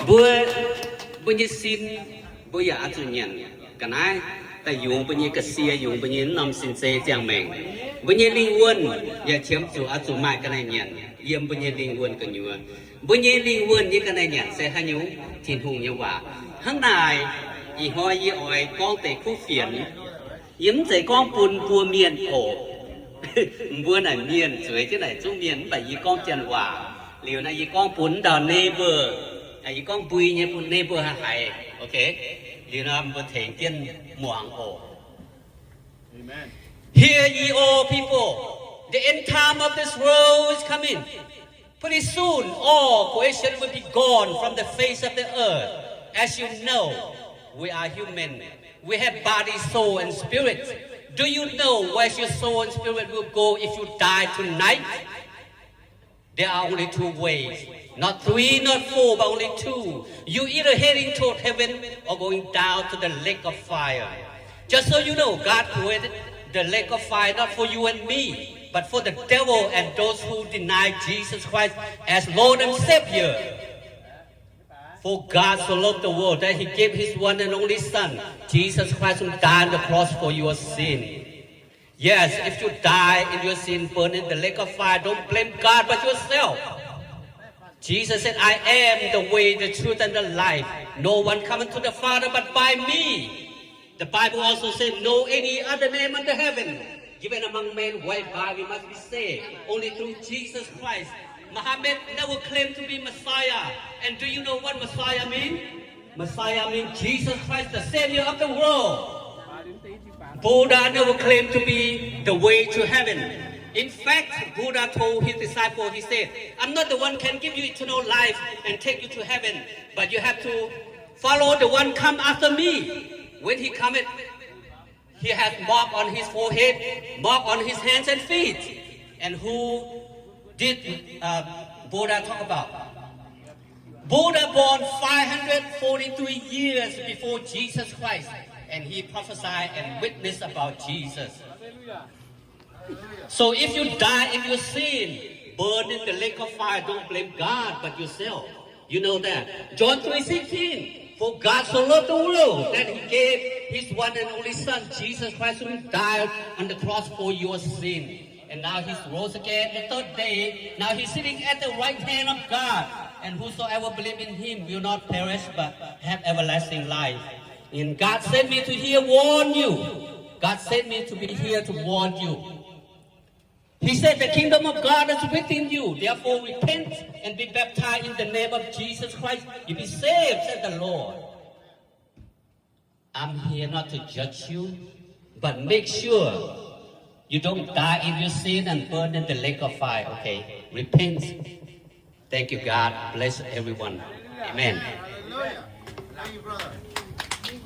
bữa như xin bữa giờ chủ nhận cái này ta dùng bữa như cái xe dùng bữa như nằm xin xe chẳng mèn bữa như linh quân giờ chiếm chủ mai cái này nhận yếm bữa như linh quân cái nhựa bữa như linh quân như cái này nhận sẽ hay nhúng thiên hùng như quả hăng này y hoi y ỏi con tệ khu phiền yếm dậy con bùn bùa miền cổ bữa này miền dưới cái này trung miền bởi y con chân quả liều này y con bún đào neighbor y con bùi như bún neighbor hay ok liều nào bữa thèn tiên muang ổ Hear ye all people, the end time of this world is coming. Pretty soon, all creation will be gone from the face of the earth. As you know, we are human. We have body, soul, and spirit. Do you know where your soul and spirit will go if you die tonight? There are only two ways. Not three, not four, but only two. You either heading toward heaven or going down to the lake of fire. Just so you know, God created the lake of fire not for you and me, but for the devil and those who deny Jesus Christ as Lord and Savior. For God so loved the world that He gave His one and only Son, Jesus Christ, who died on the cross for your sin. Yes, if you die in your sin, burn in the lake of fire, don't blame God but yourself. Jesus said, I am the way, the truth, and the life. No one cometh to the Father but by me. The Bible also said, no any other name under heaven given among men whereby we must be saved. Only through Jesus Christ. Muhammad never claimed to be Messiah. And do you know what Messiah means? Messiah means Jesus Christ, the Savior of the world. Buddha never claimed to be the way to heaven. In fact, Buddha told his disciples, he said, I'm not the one who can give you eternal life and take you to heaven, but you have to follow the one come after me. When he cometh, he has mark on his forehead, mark on his hands and feet. And who did Buddha talk about? Buddha born 543 years before Jesus Christ, and he prophesied and witnessed about Jesus. So if you die in your sin, burn in the lake of fire, don't blame God but yourself. You know that. John 3:16. For God so loved the world that He gave His one and only Son, Jesus Christ, who died on the cross for your sin. And now He's rose again the third day. Now He's sitting at the right hand of God. And whosoever believes in Him will not perish but have everlasting life. And God sent me to here warn you. God sent me to be here to warn you. He said the kingdom of God is within you. Therefore repent and be baptized in the name of Jesus Christ. You'll be saved, said the Lord. I'm here not to judge you, but make sure you don't die in your sin and burn in the lake of fire. Okay? Repent. Thank you, God. Bless everyone. Amen. Hallelujah. Thank you, brother.